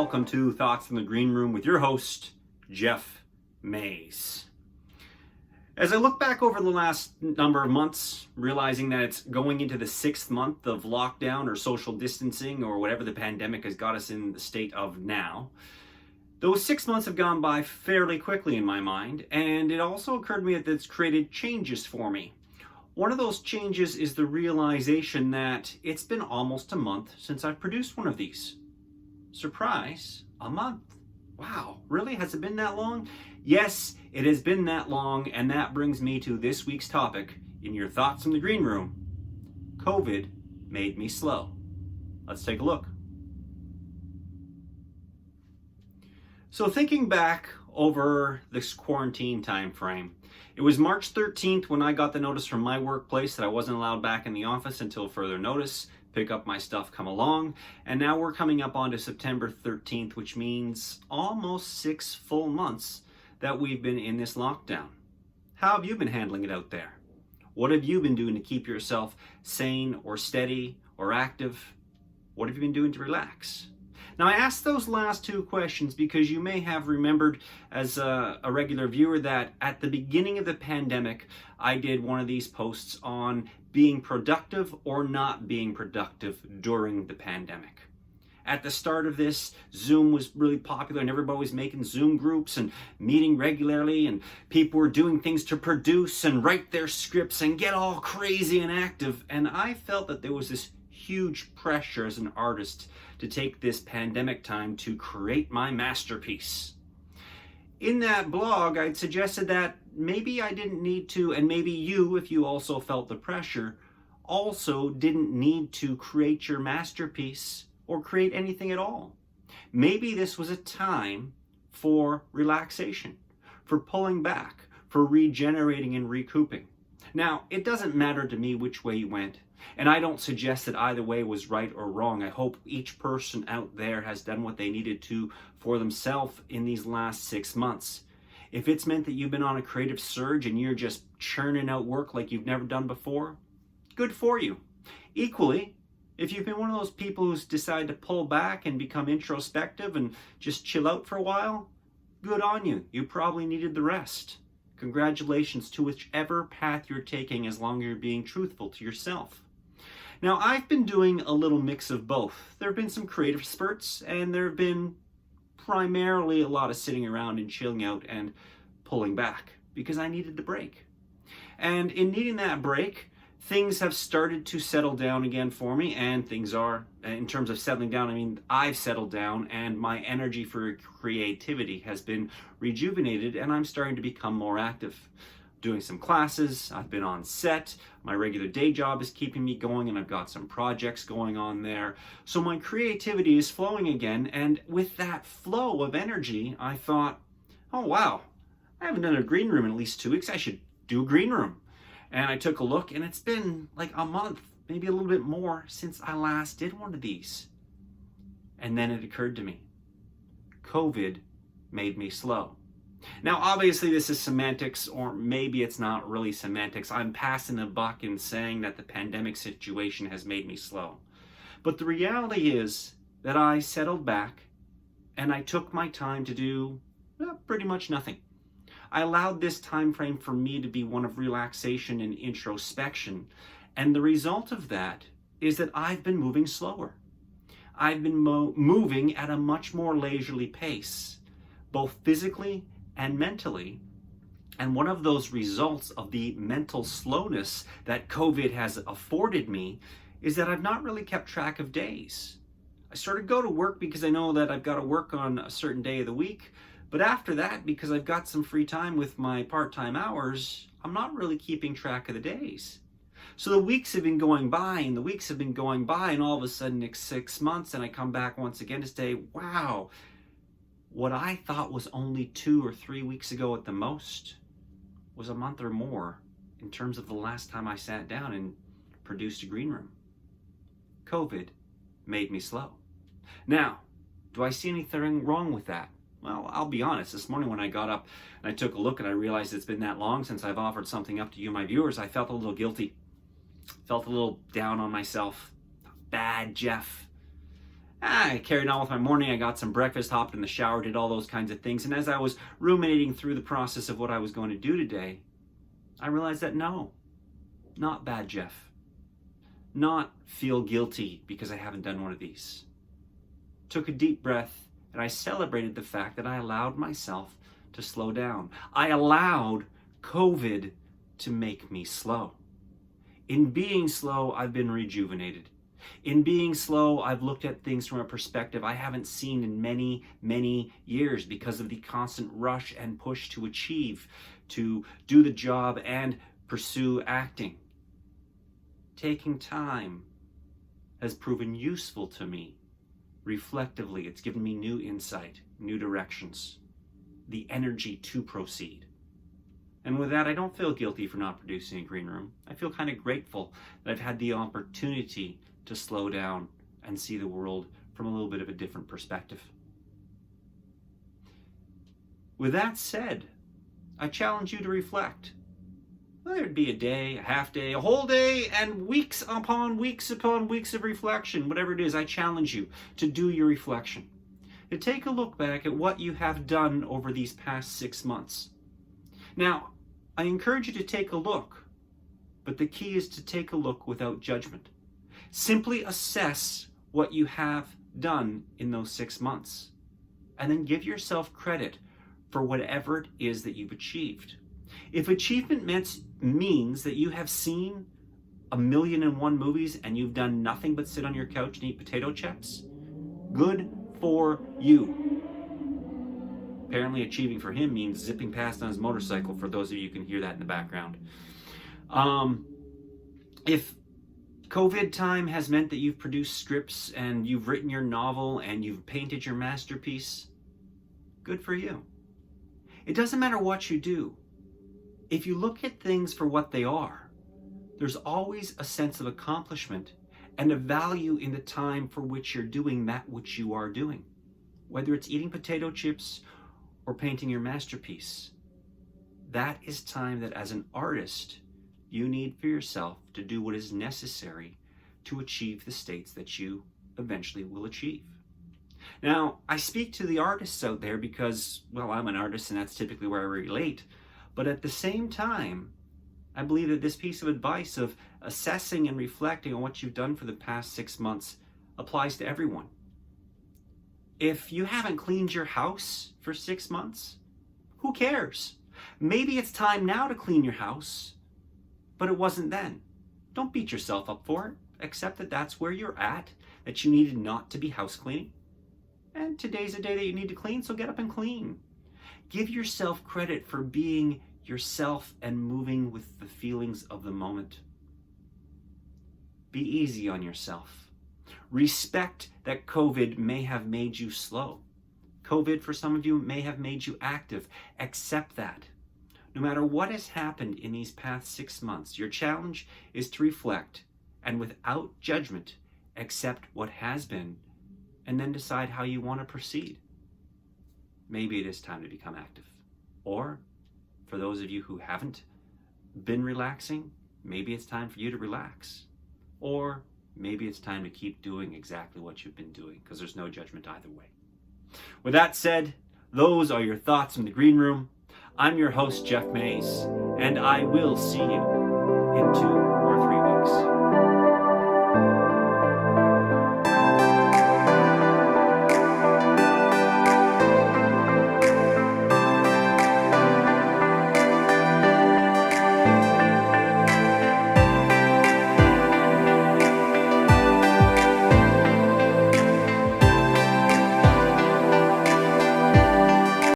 welcome to Thoughts from the Green Room with your host, Geoff Mays. As I look back over the last number of months, realizing that it's going into the 6th month of lockdown or social distancing or whatever the pandemic has got us in the state of now, those 6 months have gone by fairly quickly in my mind, and it also occurred to me that it's created changes for me. One of those changes is the realization that it's been almost a month since I've produced one of these. Surprise, a month. Wow, really? Has it been that long? Yes, it has been that long, and that brings me to this week's topic in your Thoughts from the Green Room. COVID made me slow. Let's take a look. So thinking back over this quarantine time frame, it was March 13th when I got the notice from my workplace that I wasn't allowed back in the office until further notice. Pick up my stuff, come along, and now we're coming up onto September 13th, which means almost 6 full months that we've been in this lockdown. How have you been handling it out there? What have you been doing to keep yourself sane or steady or active? What have you been doing to relax? Now, I asked those last two questions because you may have remembered as a regular viewer that at the beginning of the pandemic, I did one of these posts on being productive or not being productive during the pandemic. At the start of this, Zoom was really popular and everybody was making Zoom groups and meeting regularly, and people were doing things to produce and write their scripts and get all crazy and active. And I felt that there was this huge pressure as an artist to take this pandemic time to create my masterpiece. In that blog, I'd suggested that maybe I didn't need to, and maybe you, if you also felt the pressure, also didn't need to create your masterpiece or create anything at all. Maybe this was a time for relaxation, for pulling back, for regenerating and recouping. Now, it doesn't matter to me which way you went, and I don't suggest that either way was right or wrong. I hope each person out there has done what they needed to for themselves in these last 6 months. If it's meant that you've been on a creative surge and you're just churning out work like you've never done before, good for you. Equally, if you've been one of those people who's decided to pull back and become introspective and just chill out for a while, good on you. You probably needed the rest. Congratulations to whichever path you're taking, as long as you're being truthful to yourself. Now, I've been doing a little mix of both. There have been some creative spurts, and there have been primarily a lot of sitting around and chilling out and pulling back because I needed the break. And in needing that break, things have started to settle down again for me, and things are, in terms of settling down, I mean, I've settled down and my energy for creativity has been rejuvenated, and I'm starting to become more active. Doing some classes, I've been on set, my regular day job is keeping me going, and I've got some projects going on there. So my creativity is flowing again, and with that flow of energy, I thought, oh wow, I haven't done a green room in at least 2 weeks, I should do a green room. And I took a look, and it's been like a month, maybe a little bit more, since I last did one of these. And then it occurred to me, COVID made me slow. Now, obviously, this is semantics, or maybe it's not really semantics. I'm passing the buck in saying that the pandemic situation has made me slow. But the reality is that I settled back, and I took my time to do pretty much nothing. I allowed this time frame for me to be one of relaxation and introspection, and the result of that is that I've been moving slower. I've been moving at a much more leisurely pace, both physically and mentally. And one of those results of the mental slowness that COVID has afforded me is that I've not really kept track of days. I sort of go to work because I know that I've got to work on a certain day of the week. But after that, because I've got some free time with my part-time hours, I'm not really keeping track of the days. So the weeks have been going by and the weeks have been going by, and all of a sudden it's 6 months and I come back once again to say, wow, what I thought was only 2 or 3 weeks ago at the most was a month or more in terms of the last time I sat down and produced a green room. COVID made me slow. Now, do I see anything wrong with that? Well, I'll be honest, this morning when I got up and I took a look and I realized it's been that long since I've offered something up to you, my viewers, I felt a little guilty. Felt a little down on myself. Bad Geoff. I carried on with my morning. I got some breakfast, hopped in the shower, did all those kinds of things. And as I was ruminating through the process of what I was going to do today, I realized that no, not bad, Geoff. Not feel guilty because I haven't done one of these. Took a deep breath and I celebrated the fact that I allowed myself to slow down. I allowed COVID to make me slow. In being slow, I've been rejuvenated. In being slow, I've looked at things from a perspective I haven't seen in many, many years because of the constant rush and push to achieve, to do the job and pursue acting. Taking time has proven useful to me. Reflectively, it's given me new insight, new directions, the energy to proceed. And with that, I don't feel guilty for not producing a green room. I feel kind of grateful that I've had the opportunity to slow down and see the world from a little bit of a different perspective. With that said, I challenge you to reflect. Whether it be a day, a half day, a whole day, and weeks upon weeks upon weeks of reflection, whatever it is, I challenge you to do your reflection. To take a look back at what you have done over these past 6 months. Now, I encourage you to take a look, but the key is to take a look without judgment. Simply assess what you have done in those 6 months, and then give yourself credit for whatever it is that you've achieved. If achievement means that you have seen 1,000,001 movies and you've done nothing but sit on your couch and eat potato chips, good for you. Apparently achieving for him means zipping past on his motorcycle, for those of you who can hear that in the background. If COVID time has meant that you've produced scripts and you've written your novel and you've painted your masterpiece, good for you. It doesn't matter what you do. If you look at things for what they are, there's always a sense of accomplishment and a value in the time for which you're doing that which you are doing. Whether it's eating potato chips or painting your masterpiece, that is time that as an artist, you need for yourself to do what is necessary to achieve the states that you eventually will achieve. Now, I speak to the artists out there because, well, I'm an artist and that's typically where I relate. But at the same time, I believe that this piece of advice of assessing and reflecting on what you've done for the past 6 months applies to everyone. If you haven't cleaned your house for 6 months, who cares? Maybe it's time now to clean your house, but it wasn't then. Don't beat yourself up for it. Accept that that's where you're at, that you needed not to be house cleaning. And today's a day that you need to clean, so get up and clean. Give yourself credit for being yourself and moving with the feelings of the moment. Be easy on yourself. Respect that COVID may have made you slow. COVID, for some of you, may have made you active. Accept that. No matter what has happened in these past 6 months, your challenge is to reflect and without judgment, accept what has been and then decide how you want to proceed. Maybe it is time to become active. Or, for those of you who haven't been relaxing, maybe it's time for you to relax. Or maybe it's time to keep doing exactly what you've been doing, because there's no judgment either way. With that said, those are your thoughts from the green room. I'm your host, Geoff Mays, and I will see you in 2